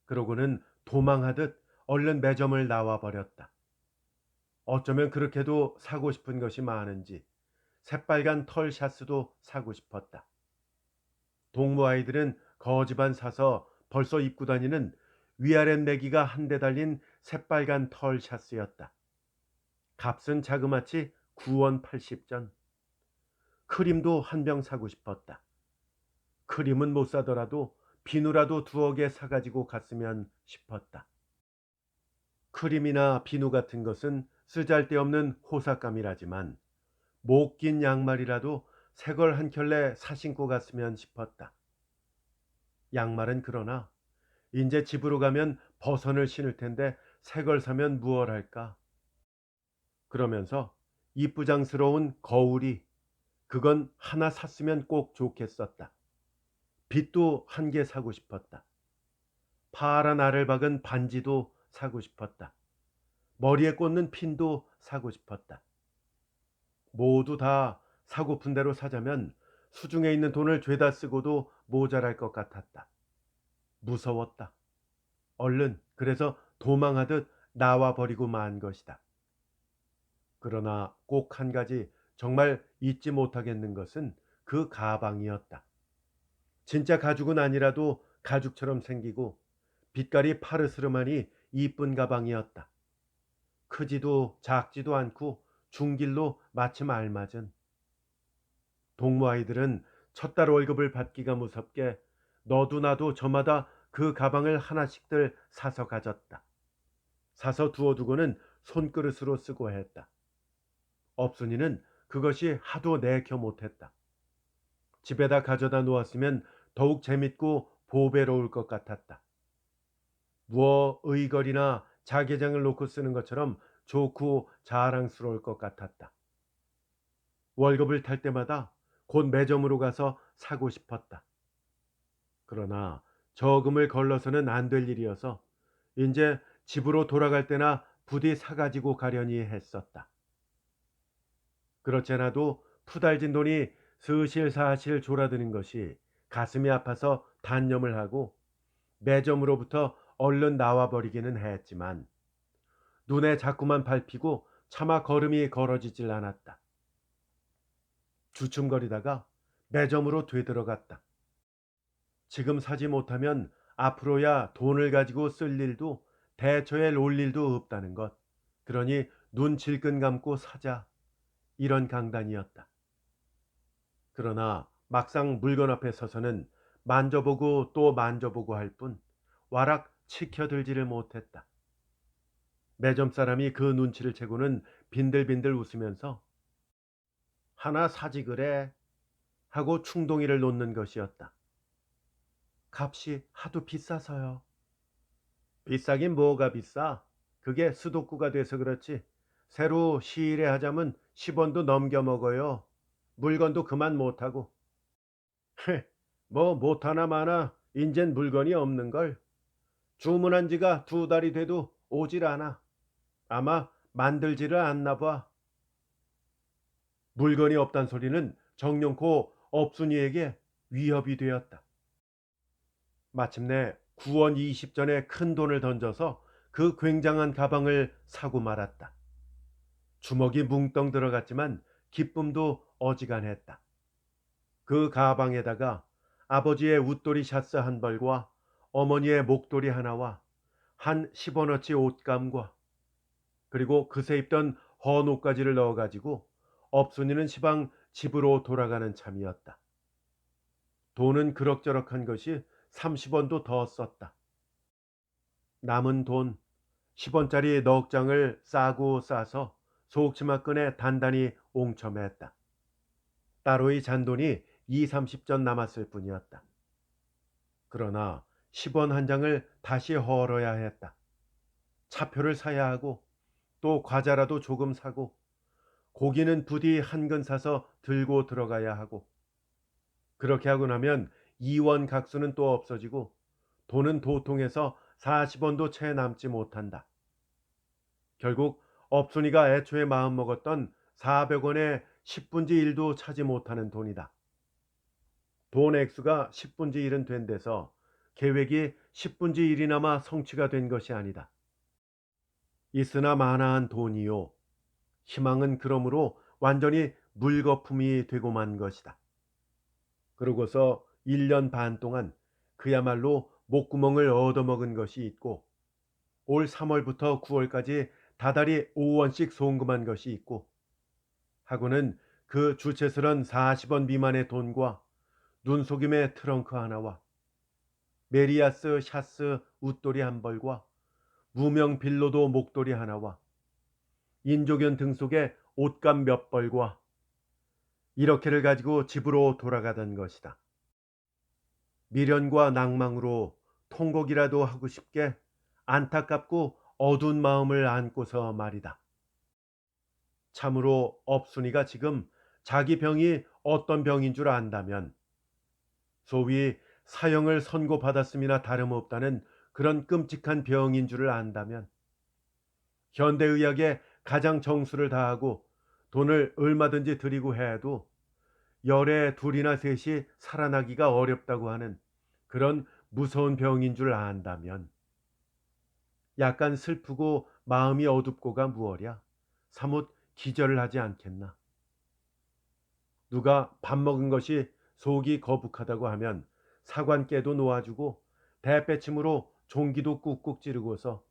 그러고는 도망하듯 얼른 매점을 나와 버렸다. 어쩌면 그렇게도 사고 싶은 것이 많은지 새빨간 털 샤스도 사고 싶었다. 동무 아이들은 거지반 사서 벌써 입고 다니는 위아랫 내기가 한 대 달린 새빨간 털 샤스였다. 값은 자그마치 9원 80전. 크림도 한 병 사고 싶었다. 크림은 못 사더라도 비누라도 두어 개 사가지고 갔으면 싶었다. 크림이나 비누 같은 것은 쓰잘데없는 호삭감이라지만 목 긴 양말이라도 새걸 한 켤레 사 신고 갔으면 싶었다. 양말은 그러나 이제 집으로 가면 버선을 신을 텐데 새걸 사면 무얼 할까? 그러면서 이쁘장스러운 거울이 그건 하나 샀으면 꼭 좋겠었다. 빗도 한 개 사고 싶었다. 파란 알을 박은 반지도 사고 싶었다. 머리에 꽂는 핀도 사고 싶었다. 모두 다 사고픈 대로 사자면 수중에 있는 돈을 죄다 쓰고도 모자랄 것 같았다. 무서웠다. 얼른 그래서 도망하듯 나와 버리고 만 것이다. 그러나 꼭 한 가지 정말 잊지 못하겠는 것은 그 가방이었다. 진짜 가죽은 아니라도 가죽처럼 생기고 빛깔이 파르스름하니 이쁜 가방이었다. 크지도 작지도 않고 중길로 마침 알맞은. 동무 아이들은 첫 달 월급을 받기가 무섭게 너도 나도 저마다 그 가방을 하나씩들 사서 가졌다. 사서 두어두고는 손그릇으로 쓰고 했다. 업순이는 그것이 하도 내켜 못했다. 집에다 가져다 놓았으면 더욱 재밌고 보배로울 것 같았다. 무어 의거리나 자개장을 놓고 쓰는 것처럼 좋고 자랑스러울 것 같았다. 월급을 탈 때마다 곧 매점으로 가서 사고 싶었다. 그러나 저금을 걸러서는 안 될 일이어서 이제 집으로 돌아갈 때나 부디 사가지고 가려니 했었다. 그렇지 않아도 푸달진 돈이 스실사실 졸아드는 것이 가슴이 아파서 단념을 하고 매점으로부터 얼른 나와버리기는 했지만 눈에 자꾸만 밟히고 차마 걸음이 걸어지질 않았다. 주춤거리다가 매점으로 되들어갔다. 지금 사지 못하면 앞으로야 돈을 가지고 쓸 일도 대처해 놓을 일도 없다는 것. 그러니 눈 질끈 감고 사자. 이런 강단이었다. 그러나 막상 물건 앞에 서서는 만져보고 또 만져보고 할 뿐 와락 치켜들지를 못했다. 매점 사람이 그 눈치를 채고는 빈들빈들 웃으면서 하나 사지 그래 하고 충동이를 놓는 것이었다. 값이 하도 비싸서요. 비싸긴 뭐가 비싸? 그게 수도쿠가 돼서 그렇지. 새로 시일에 하자면 10원도 넘겨 먹어요. 물건도 그만 못하고. 뭐 못하나 마나 인젠 물건이 없는걸. 주문한 지가 2달이 돼도 오질 않아. 아마 만들지를 않나 봐. 물건이 없단 소리는 정령코 업순이에게 위협이 되었다. 마침내 9원 20전에 큰 돈을 던져서 그 굉장한 가방을 사고 말았다. 주먹이 뭉덩 들어갔지만 기쁨도 어지간했다. 그 가방에다가 아버지의 웃돌이 샤스 한 벌과 어머니의 목도리 하나와 한 10원어치 옷감과 그리고 그새 입던 헌옷가지를 넣어가지고 업순이는 시방 집으로 돌아가는 참이었다. 돈은 그럭저럭한 것이 30원도 더 썼다. 남은 돈 10원짜리 넉 장을 싸고 싸서 속치마끈에 단단히 옹첨했다. 따로의 잔돈이 2, 30전 남았을 뿐이었다. 그러나 10원 한 장을 다시 헐어야 했다. 차표를 사야 하고 또 과자라도 조금 사고 고기는 부디 한 근 사서 들고 들어가야 하고 그렇게 하고 나면 2원 각수는 또 없어지고 돈은 도통해서 40원도 채 남지 못한다. 결국 업순이가 애초에 마음먹었던 400원의 10분지 1도 차지 못하는 돈이다. 돈 액수가 10분지 1은 된 데서 계획이 10분지 1이나마 성취가 된 것이 아니다. 있으나 마나한 돈이요. 희망은 그러므로 완전히 물거품이 되고 만 것이다. 그러고서 1년 반 동안 그야말로 목구멍을 얻어먹은 것이 있고 올 3월부터 9월까지 다달이 5원씩 송금한 것이 있고 하고는 그 주체스런 40원 미만의 돈과 눈속임의 트렁크 하나와 메리아스 샤스 웃돌이 한 벌과 무명 빌로도 목도리 하나와 인조견 등 속에 옷감 몇 벌과 이렇게를 가지고 집으로 돌아가던 것이다. 미련과 낭망으로 통곡이라도 하고 싶게 안타깝고 어두운 마음을 안고서 말이다. 참으로 업순이가 지금 자기 병이 어떤 병인 줄 안다면 소위 사형을 선고받았음이나 다름없다는 그런 끔찍한 병인 줄을 안다면 현대의학에 가장 정수를 다하고 돈을 얼마든지 들이고 해도 열에 둘이나 셋이 살아나기가 어렵다고 하는 그런 무서운 병인 줄 안다면 약간 슬프고 마음이 어둡고가 무엇이야 사뭇 기절을 하지 않겠나. 누가 밥 먹은 것이 속이 거북하다고 하면 사관깨도 놓아주고 대패침으로 종기도 꾹꾹 찌르고서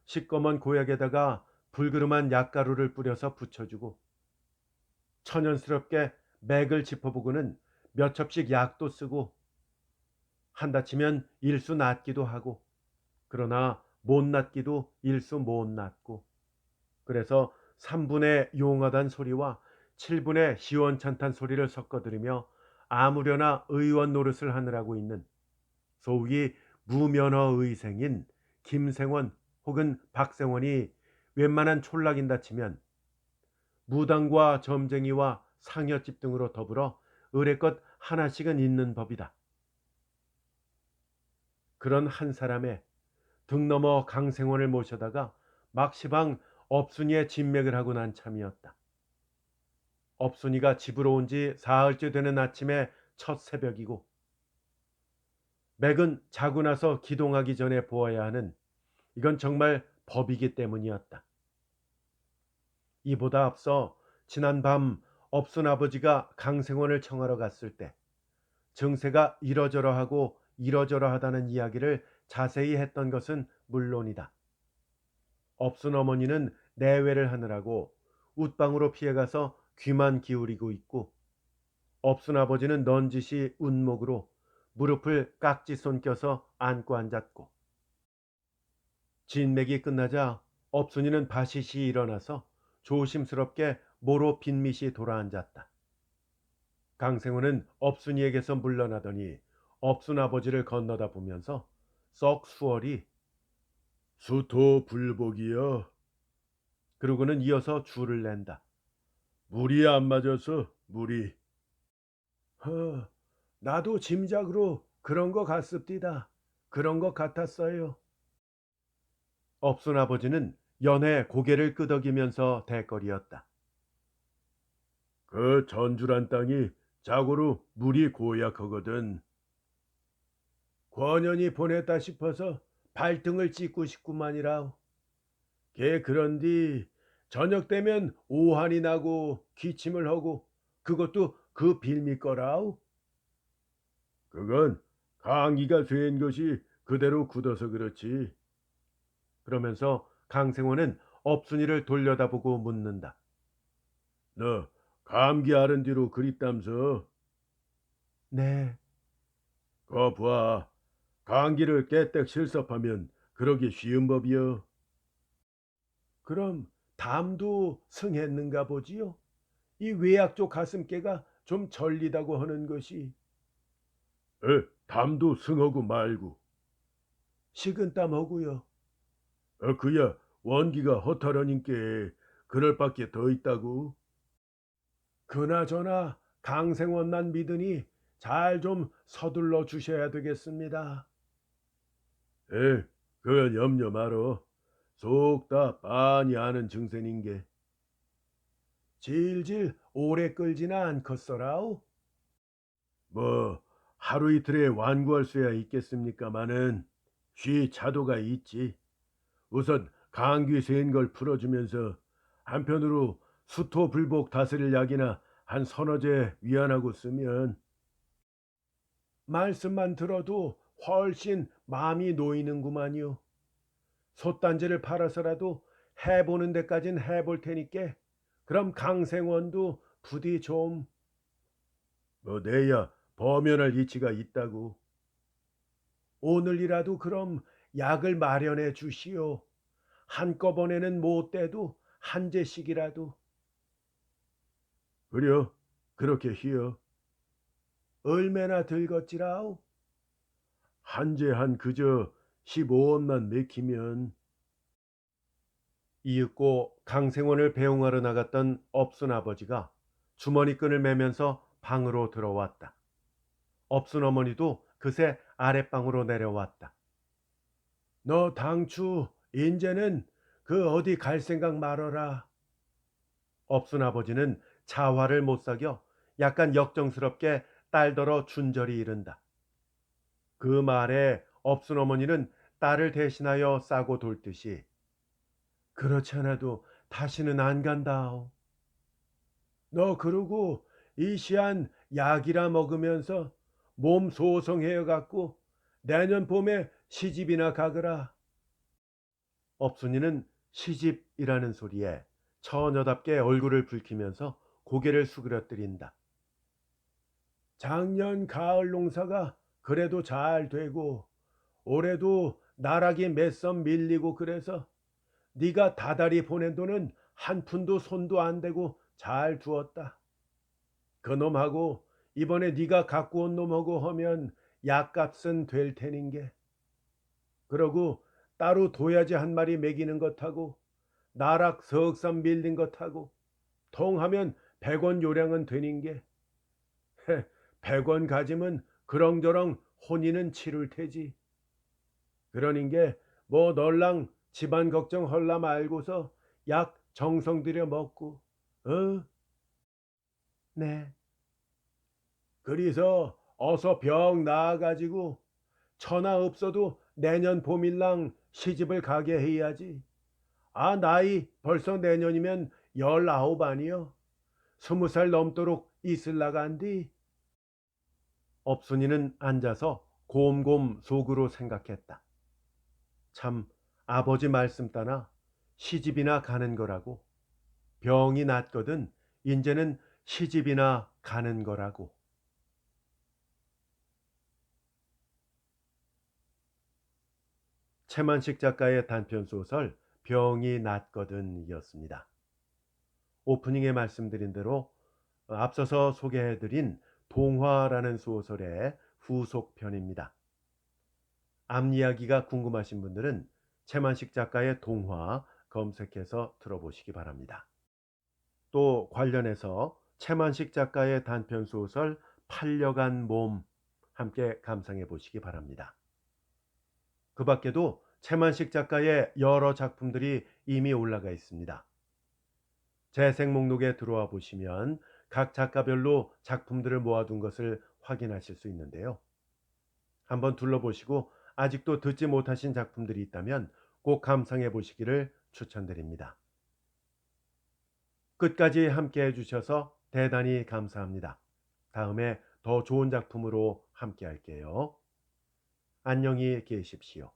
시꺼먼 고약에다가 불그름한 약가루를 뿌려서 붙여주고 천연스럽게 맥을 짚어보고는 몇 첩씩 약도 쓰고 한다치면 일수 낫기도 하고 그러나 못 낫기도 일수 못 낫고 그래서 3분의 용하단 소리와 7분의 시원찮단 소리를 섞어 들으며 아무려나 의원 노릇을 하느라고 있는 소위 무면허 의생인 김생원 혹은 박생원이 웬만한 촌락인다 치면 무당과 점쟁이와 상여집 등으로 더불어 의뢰껏 하나씩은 있는 법이다. 그런 한 사람의 등 넘어 강생원을 모셔다가 막시방 업순이의 진맥을 하고 난 참이었다. 업순이가 집으로 온 지 사흘째 되는 아침의 첫 새벽이고 맥은 자고 나서 기동하기 전에 보아야 하는 이건 정말 법이기 때문이었다. 이보다 앞서 지난밤 업순 아버지가 강생원을 청하러 갔을 때 증세가 이러저러하고 이러저러하다는 이야기를 자세히 했던 것은 물론이다. 업순 어머니는 내외를 하느라고 웃방으로 피해가서 귀만 기울이고 있고 업순 아버지는 넌지시 운목으로 무릎을 깍지손 껴서 안고 앉았고 진맥이 끝나자 업순이는 바시시 일어나서 조심스럽게 모로 빈밑이 돌아앉았다. 강생훈은 업순이에게서 물러나더니 업순 아버지를 건너다 보면서 썩 수월히 수토 불복이여. 그러고는 이어서 줄을 낸다. 물이 안 맞아서 물이. 허, 나도 짐작으로 그런 거 같습디다. 그런 거 같았어요. 업순 아버지는 연해 고개를 끄덕이면서 대거리었다. 그 전주란 땅이 자고로 물이 고약하거든. 권연이 보냈다 싶어서 발등을 찍고 싶구만이라. 걔 그런디 저녁 되면 오한이 나고 기침을 하고 그것도 그 빌미 거라우. 그건 강기가 쇠인 것이 그대로 굳어서 그렇지. 그러면서 강생원은 업순이를 돌려다보고 묻는다. 너 감기 앓은 뒤로 그립담서? 네. 거 봐. 감기를 깨딱 실습하면 그러기 쉬운 법이여. 그럼 담도 승했는가 보지요? 이 외약 쪽 가슴께가 좀 절리다고 하는 것이. 담도 승하고 말고. 식은땀 하고요. 그야 원기가 허탈하니께 그럴 밖에 더 있다고. 그나저나 강생원난 믿으니 잘 좀 서둘러 주셔야 되겠습니다. 그건 염려 말어. 속 다 빤히 아는 증세인 게. 질질 오래 끌지는 않겠어라오. 뭐 하루 이틀에 완구할 수야 있겠습니까마는 쉬 차도가 있지. 우선 감기 센 걸 풀어주면서 한편으로 수토 불복 다스릴 약이나 한 서너제 위안하고 쓰면 말씀만 들어도 훨씬 마음이 놓이는구만요. 솥단지를 팔아서라도 해보는 데까진 해볼 테니까 그럼 강생원도 부디 좀. 뭐 내야 범연할 이치가 있다고. 오늘이라도 그럼 약을 마련해 주시오. 한꺼번에는 못 떼도 한 제씩이라도. 그려 그렇게 히어. 얼마나 들겄지라오? 한 제 한 그저 15원만 맥히면. 이윽고 강생원을 배웅하러 나갔던 업순 아버지가 주머니끈을 매면서 방으로 들어왔다. 업순 어머니도 그새 아랫방으로 내려왔다. 너 당추 인제는 그 어디 갈 생각 말어라. 업순 아버지는 자화를 못 사겨 약간 역정스럽게 딸더러 준절이 이른다. 그 말에 업순 어머니는 딸을 대신하여 싸고 돌듯이 그렇지 않아도 다시는 안 간다오. 너 그러고 이 시한 약이라 먹으면서 몸 소성해여 갖고 내년 봄에 시집이나 가거라. 업순이는 시집이라는 소리에 처녀답게 얼굴을 붉히면서 고개를 수그러뜨린다. 작년 가을 농사가 그래도 잘 되고 올해도 나락이 몇 선 밀리고 그래서 네가 다달이 보낸 돈은 한 푼도 손도 안 대고 잘 두었다. 그 놈하고 이번에 네가 갖고 온 놈하고 하면 약값은 될 테닌게. 그러고 따로 도야지 한 마리 먹이는 것하고 나락 석삼 밀린 것하고 통하면 100원 요량은 되는 게 100원 가지면 그렁저렁 혼인은 치룰 테지. 그러는 게 뭐 널랑 집안 걱정 헐라 말고서 약 정성 들여 먹고 어? 네. 그래서 어서 병 나아가지고 천하 없어도 내년 봄일랑 시집을 가게 해야지. 아, 나이 벌써 내년이면 19 아니여. 20살 넘도록 있을라가 한디. 업순이는 앉아서 곰곰 속으로 생각했다. 참, 아버지 말씀 따나 시집이나 가는 거라고. 병이 낫거든 인제는 시집이나 가는 거라고. 최만식 작가의 단편소설 병이 낫거든이었습니다. 오프닝에 말씀드린 대로 앞서서 소개해드린 동화라는 소설의 후속편입니다. 앞 이야기가 궁금하신 분들은 최만식 작가의 동화 검색해서 들어보시기 바랍니다. 또 관련해서 최만식 작가의 단편소설 팔려간 몸 함께 감상해 보시기 바랍니다. 그 밖에도 최만식 작가의 여러 작품들이 이미 올라가 있습니다. 재생 목록에 들어와 보시면 각 작가별로 작품들을 모아둔 것을 확인하실 수 있는데요. 한번 둘러보시고 아직도 듣지 못하신 작품들이 있다면 꼭 감상해 보시기를 추천드립니다. 끝까지 함께 해주셔서 대단히 감사합니다. 다음에 더 좋은 작품으로 함께 할게요. 안녕히 계십시오.